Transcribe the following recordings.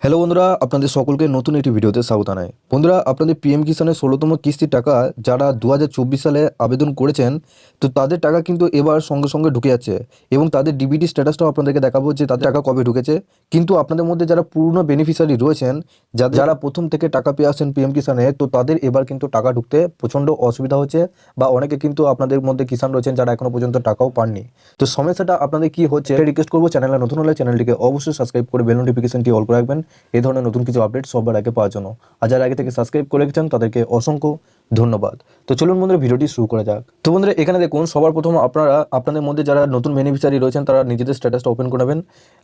Hello বন্ধুরা, আপনাদের সকলকে নতুন একটি ভিডিওতে স্বাগত জানাই। বন্ধুরা, আপনাদের পিএম কিষাণের 16তম কিস্তির টাকা যারা 2024 সালে আবেদন করেছেন, তো তাদের টাকা কিন্তু এবার সঙ্গে সঙ্গে ঢুকে যাচ্ছে এবং তাদের ডিবিটি স্ট্যাটাসটাও আপনাদেরকে দেখাবো যে তাদের টাকা কবে ঢুকেছে। কিন্তু আপনাদের মধ্যে যারা পুরনো বেনিফিশিয়ারি রয়েছেন, যারা প্রথম থেকে টাকা পেয়ে আসছেন পিএম কিষাণে, তো তাদের এবার কিন্তু টাকা ঢুকতে প্রচণ্ড অসুবিধা হচ্ছে বা অনেকে কিন্তু আপনাদের মধ্যে কিষাণ রয়েছেন যারা এখনো পর্যন্ত টাকাও পাননি। তো সমস্যাটা আপনাদের কি হচ্ছে রিকোয়েস্ট করবো, চ্যানেলে নতুন হলে চ্যানেলটিকে অবশ্যই সাবস্ক্রাইব করে বেল নোটিফিকেশনটি অল করে রাখবেন এই ধরনের নতুন কিছু আপডেট সবার আগে পাওয়ার জন্য। আর যারা আগে থেকে সাবস্ক্রাইব করে রেখেছেন তাদেরকে অসংখ্য ধন্যবাদ। তো চলুন বন্ধুরা, ভিডিওটি শুরু করা যাক। তো বন্ধুরা, এখানে দেখুন সবার প্রথম আপনারা আপনাদের মধ্যে যারা নতুন বেনিফিশিয়ারি রয়েছেন তারা নিজেদের স্ট্যাটাসটা ওপেন করবেন।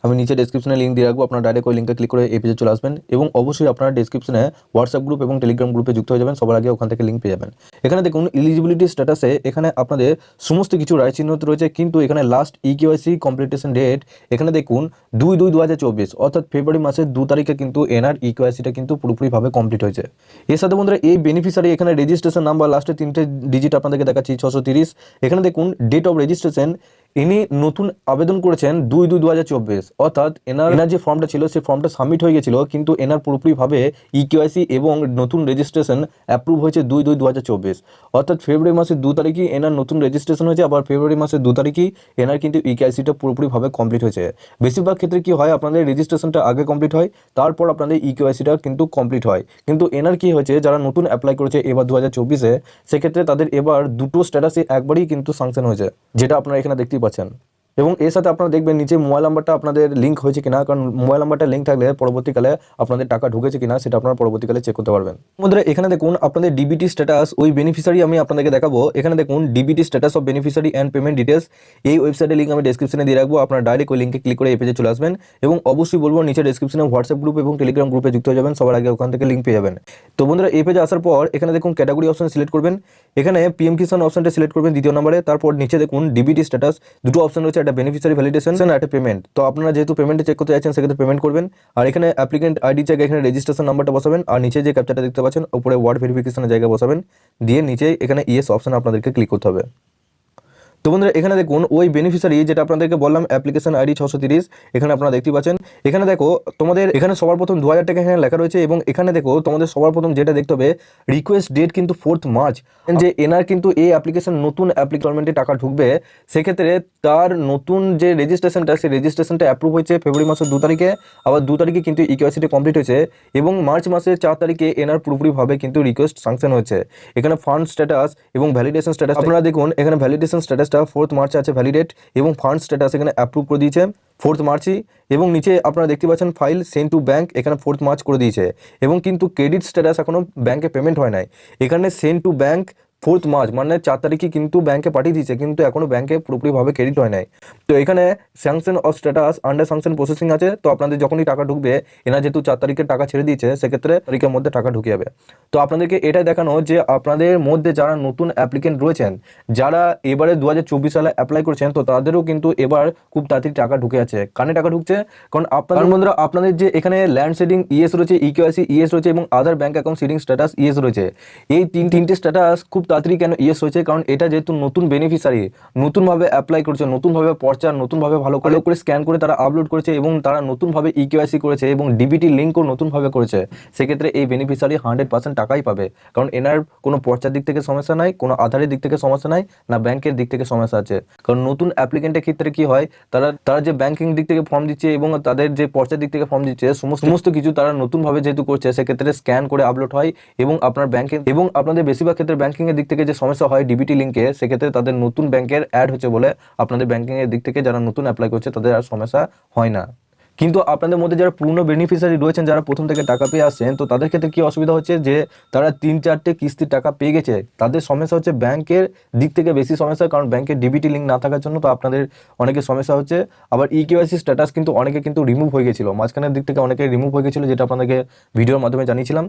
আমি নিচে ডেসক্রিপশনে লিঙ্ক দিয়ে রাখবো, আপনারা ডাইরেক্ট ওই লিঙ্কে ক্লিক করে এই পেজে চলে আসবেন এবং অবশ্যই আপনারা ডেসক্রিপশনে হোয়াটসঅ্যাপ গ্রুপ এবং টেলিগ্রাম গ্রুপে যুক্ত হয়ে যাবেন, সবার আগে ওখান থেকে লিঙ্ক পেয়ে যাবেন। এখানে দেখুন এলিজিবিলিটি স্ট্যাটাসে এখানে আপনাদের সমস্ত কিছু রায় চিহ্নিত রয়েছে, কিন্তু এখানে লাস্ট ইকেওয়াইসি কমপ্লিটেশন ডেট এখানে দেখুন 2/2/2024 অর্থাৎ ফেব্রুয়ারি মাসের 2 তারিখে কিন্তু এনআর ইকেওয়াইসিটা কিন্তু পুরোপুরিভাবে কমপ্লিট হয়েছে। এর সাথে বন্ধুরা এই বেনিফিশিয়ারি এখানে রেজিস্ট্রেশন নাম্বার লাস্টে 3টে ডিজিট আপনাদেরকে দেখাচ্ছি 630। এখানে দেখুন ডেট অফ রেজিস্ট্রেশন ইনি নতুন আবেদন করেছেন 2/2/2024 অর্থাৎ এনার যে ফর্মটা ছিল সেই ফর্মটা সাবমিট হয়ে গেছিল, কিন্তু এনার পুরোপুরিভাবে ইকেওয়াইসি এবং নতুন রেজিস্ট্রেশন অ্যাপ্রুভ হয়েছে 2/2/2024 অর্থাৎ ফেব্রুয়ারি মাসের 2 তারিখে এনার নতুন রেজিস্ট্রেশন হয়েছে, আবার ফেব্রুয়ারি মাসের 2 তারিখেই এনার কিন্তু ইকেওয়াইসিটা পুরোপুরিভাবে কমপ্লিট হয়েছে। বেশিরভাগ ক্ষেত্রে কি হয়, আপনাদের রেজিস্ট্রেশনটা আগে কমপ্লিট হয়, তারপর আপনাদের ইকেওয়াইসিটা কিন্তু কমপ্লিট হয়। কিন্তু এনার কি হয়েছে, যারা নতুন অ্যাপ্লাই করেছে এবার 2024-এ, সেক্ষেত্রে তাদের এবার দুটো স্ট্যাটাসে একবারই কিন্তু স্যাংশন হয়েছে, যেটা আপনারা এখানে দেখতেই পাচ্ছেন। এবং এর সাথে আপনারা দেখবেন নিচে মোবাইল নাম্বারটা আপনাদের লিঙ্ক হয়েছে কিনা, কারণ মোবাইল নাম্বারটা লিঙ্ক থাকলে পরবর্তীকালে আপনাদের টাকা ঢুকেছে কিনা সেটা আপনারা পরবর্তীকালে চেক করতে পারবেন। বন্ধুরা, এখানে দেখুন আপনাদের ডিবিটি স্ট্যাটাস ওই বেনিফিশিয়ারি আমি আপনাদেরকে দেখাবো। এখানে দেখুন DBT status of beneficiary and payment details, এই ওয়েবসাইটের লিঙ্ক আমি ডেসক্রিপশনে দিয়ে রাখবো, আপনারা ডাইরেক্ট ওই লিঙ্কে ক্লিক করে এই পেজে চলে আসবেন এবং অবশ্যই বলবো নিচে ডেসক্রিপশনে হোয়াটসঅ্যাপ গ্রুপ এবং টেলিগ্রাম গ্রুপে যুক্ত হয়ে যাবেন, সবার আগে ওখান থেকে লিঙ্ক পেয়ে যাবেন। তো বন্ধুরা, এই পেজে আসার পর এখানে দেখুন ক্যাটাগরি অপশন সিলেক্ট করবেন, এখানে পিএম কিষাণ অপশনটা সিলেক্ট করবেন দ্বিতীয় নম্বরে। তারপর নিচে দেখুন ডিবিটি স্ট্যাটাস দুটো অপশন রয়েছে, একটা বেনিফিশিয়ারি ভ্যালিডেশন আর একটা পেমেন্ট। তো আপনারা যেহেতু পেমেন্টে চেক করতে চাইছেন সেক্ষেত্রে পেমেন্ট করবেন, আর এখানে অ্যাপ্লিকেন্ট আইডি জায়গায় এখানে রেজিস্ট্রেশন নাম্বারটা বসাবেন, আর নিচে যে ক্যাপচারটা দেখতে পাচ্ছেন উপরে ওয়ার্ড ভেরিফিকেশনের জায়গায় বসাবেন, দিয়ে নিচে এখানে ইয়েস অপশন আপনাদেরকে ক্লিক করতে হবে। তো বন্ধুরা, এখানে দেখুন ওই বেনিফিশিয়ারি যেটা আপনাদেরকে বললাম অ্যাপ্লিকেশন আইডি 630, এখানে আপনারা দেখতে পাচ্ছেন। এখানে দেখো তোমাদের এখানে সবার প্রথম 2000 টাকা এখানে লেখা রয়েছে এবং এখানে দেখো তোমাদের সবার প্রথম যেটা দেখতে হবে রিকোয়েস্ট ডেট কিন্তু 4 মার্চ, যে এনার কিন্তু এই অ্যাপ্লিকেশন নতুন অ্যাপ্লিকেশনমেন্টে টাকা ঢুকবে, সেক্ষেত্রে তার নতুন যে রেজিস্ট্রেশনটা সেই রেজিস্ট্রেশনটা অ্যাপ্রুভ হয়েছে ফেব্রুয়ারি মাসের 2 তারিখে, আবার 2 তারিখে কিন্তু ইকেওয়াইসিটা কমপ্লিট হয়েছে এবং মার্চ মাসের 4 তারিখে এনার পুরোপুরিভাবে কিন্তু রিকোয়েস্ট স্যাংশন হয়েছে। এখানে ফান্ড স্ট্যাটাস এবং ভ্যালিডেশন স্ট্যাটাস আপনারা দেখুন, এখানে ভ্যালিডেশন স্ট্যাটাসটা 4 মার্চে আছে ভ্যালিডেট এবং ফান্ড স্ট্যাটাস এখানে অ্যাপ্রুভ করে দিয়েছে 4 মার্চই, এবং নিচে আপনারা দেখতে পাচ্ছেন ফাইল সেন্ড টু ব্যাঙ্ক এখানে 4 মার্চ করে দিয়েছে, এবং কিন্তু ক্রেডিট স্ট্যাটাস এখনো ব্যাংকে পেমেন্ট হয় নাই, এখানে সেন্ড টু ব্যাঙ্ক 4 মার্চ মানে 4 তারিখে কিন্তু ব্যাংকে পাঠিয়ে দিয়েছে, কিন্তু এখনো ব্যাংকে পুরোপুরিভাবে ক্রেডিট হয় নাই। তো এখানে sanction of status under sanction processing আছে। তো আপনাদের যখনই টাকা ঢুকবে, এনার যেহেতু 4 তারিখে টাকা ছেড়ে দিয়েছে, সেক্ষেত্রে তারিখের মধ্যে টাকা ঢুকে যাবে। তো আপনাদেরকে এটাই দেখানো যে আপনাদের মধ্যে যারা নতুন অ্যাপ্লিকেন্ট রয়েছেন, যারা এবারে 2024 সালে অ্যাপ্লাই করেছেন, তো তাদেরও কিন্তু এবার খুব তাড়াতাড়ি টাকা ঢুকে আছে। কানে টাকা ঢুকছে, কারণ আপনাদের বন্ধুরা আপনাদের যে এখানে ল্যান্ড সেডিং ইএস রয়েছে, ইকেওয়াইসি ইএস রয়েছে এবং other bank account seeding status yes রয়েছে। এই তিনটে স্ট্যাটাস খুব তাড়াতাড়ি কেন ইএস হয়েছে, কারণ এটা যেহেতু নতুন বেনিফিশিয়ারি নতুনভাবে অ্যাপ্লাই করেছে, নতুনভাবে পর্চা নতুনভাবে ভালো করে স্ক্যান করে তারা আপলোড করেছে এবং তারা নতুনভাবে ইকেওয়াইসি করেছে এবং ডিবিটি লিঙ্কও নতুনভাবে করেছে, সেক্ষেত্রে এই বেনিফিশিয়ারি 100% টাকাই পাবে, কারণ এনার কোনো পর্চার দিক থেকে সমস্যা নাই, কোনো আধারের দিক থেকে সমস্যা নাই, না ব্যাংকের দিক থেকে সমস্যা আছে। কারণ নতুন অ্যাপ্লিকেন্টের ক্ষেত্রে কি হয়, তারা যে ব্যাংকিং দিক থেকে ফর্ম দিচ্ছে এবং তাদের যে পর্চার দিক থেকে ফর্ম দিচ্ছে, সমস্ত কিছু তারা নতুনভাবে যেহেতু করছে, সেক্ষেত্রে স্ক্যান করে আপলোড হয় এবং আপনার ব্যাংকে এবং আপনাদের বেশিরভাগ ক্ষেত্রে ব্যাংকিং এর দিক থেকে যে সমস্যা হয় ডিবিটি লিঙ্কে, সেক্ষেত্রে তাদের নতুন ব্যাংকের অ্যাড হচ্ছে বলে আপনাদের ব্যাংকিং এর দিক থেকে যারা নতুন অ্যাপ্লাই করছে তাদের আর সমস্যা হয় না। কিন্তু আপনাদের মধ্যে যারা পুরনো বেনিফিশিয়ারি রয়েছেন, যারা প্রথম থেকে টাকা পেয়ে আসছেন, তো তাদের ক্ষেত্রে কি অসুবিধা হচ্ছে যে তারা 3-4টে কিস্তির টাকা পেয়ে গেছে, তাদের সমস্যা হচ্ছে ব্যাংকের দিক থেকে বেশি সমস্যা, কারণ ব্যাংকের ডিবিটি লিঙ্ক না থাকার জন্য তো আপনাদের অনেকের সমস্যা হচ্ছে। আবার ইকেওয়াইসি স্ট্যাটাস কিন্তু অনেকে কিন্তু রিমুভ হয়ে গেছিলো, মাঝখানের দিক থেকে অনেকে রিমুভ হয়ে গেছিলো, যেটা আপনাদেরকে ভিডিওর মাধ্যমে জানিয়েছিলাম।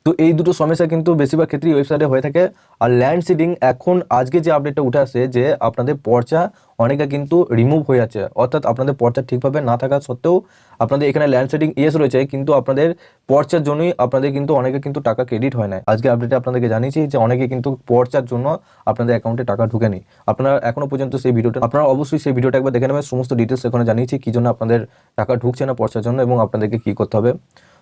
তো এই দুটো সমস্যা কিন্তু বেশিরভাগ ক্ষেত্রেই ওয়েবসাইটে হয়ে থাকে। আর ল্যান্ড সিডিং এখন আজকে যে আপডেটটা উঠে আসছে যে আপনাদের পর্চা অনেকে কিন্তু রিমুভ হয়ে যাচ্ছে, অর্থাৎ আপনাদের পর্চা ঠিকভাবে না থাকা সত্ত্বেও আপনাদের এখানে ল্যান্ড সিডিং ইয়েস রয়েছে, কিন্তু আপনাদের পর্চার জন্যই আপনাদের কিন্তু অনেকে কিন্তু টাকা ক্রেডিট হয় না। আজকে আপডেটে আপনাদেরকে জানিয়েছি যে অনেকে কিন্তু পর্চার জন্য আপনাদের অ্যাকাউন্টে টাকা ঢুকেনি। আপনারা এখনো পর্যন্ত সেই ভিডিওটা আপনারা অবশ্যই সেই ভিডিওটা একবার দেখে নেবেন, সমস্ত ডিটেলস এখানে জানিয়েছি কি জন্য আপনাদের টাকা ঢুকছে না পর্চার জন্য এবং আপনাদেরকে কি করতে হবে।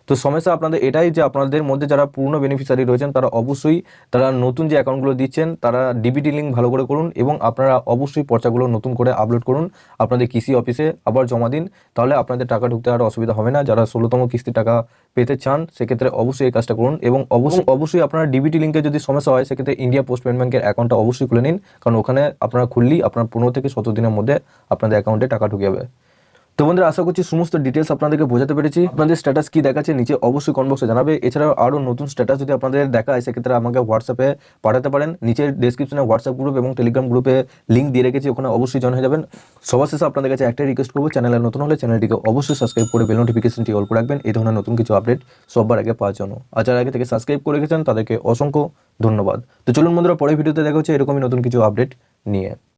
তো সমস্যা আপনাদের এটাই যে আপনাদের মধ্যে যারা পুরনো বেনিফিশিয়ারি রয়েছেন তারা অবশ্যই তারা নতুন যে অ্যাকাউন্টগুলো দিচ্ছেন তারা ডিবিটি লিঙ্ক ভালো করে করুন এবং আপনারা অবশ্যই পর্চাগুলো নতুন করে আপলোড করুন, আপনাদের কৃষি অফিসে আবার জমা দিন, তাহলে আপনাদের টাকা ঢুকতে আর অসুবিধা হবে না। যারা 16তম কিস্তি টাকা পেতে চান সেক্ষেত্রে অবশ্যই এই কাজটা করুন এবং অবশ্যই আপনারা ডিবিটি লিঙ্কে যদি সমস্যা হয় সেক্ষেত্রে ইন্ডিয়া পোস্ট পেমেন্ট ব্যাংকের অ্যাকাউন্টটা অবশ্যই খুলে নিন, কারণ ওখানে আপনারা খুললেই আপনার 15 থেকে 17 দিনের মধ্যে আপনাদের অ্যাকাউন্টে টাকা ঢুকে যাবে। তো বন্ধুরা আশা করছি সমস্ত ডিটেলস আপনাদেরকে বোঝাতে পেরেছি। আপনাদের স্ট্যাটাস কি দেখাচ্ছে নিচে অবশ্যই কমেন্ট বক্সে জানাবে। এছাড়াও আরও নতুন স্ট্যাটাস যদি আপনাদের দেখায় সেক্ষেত্রে আমাকে হোয়াটসঅ্যাপে পাঠাতে পারেন। নিচের ডেসক্রিপশনে হোয়াটসঅ্যাপ গ্রুপ এবং টেলিগ্রাম গ্রুপে লিঙ্ক দিয়ে রেখেছি, ওখানে অবশ্যই জয়েন হয়ে যাবেন। সবার শেষে আপনাদের কাছে একটাই রিকোয়েস্ট করবো, চ্যানেলে নতুন হলে চ্যানেলটিকে অবশ্যই সাবস্ক্রাইব করে বেল নোটিফিকেশনটি অল করে রাখবেন এই ধরনের নতুন কিছু আপডেট সবার আগে পাওয়ার জন্য। আর যারা আগে থেকে সাবস্ক্রাইব করে রেখেছেন তাদেরকে অসংখ্য ধন্যবাদ। তো চলুন বন্ধুরা পরের ভিডিওতে দেখা হচ্ছে এরকমই নতুন কিছু আপডেট নিয়ে।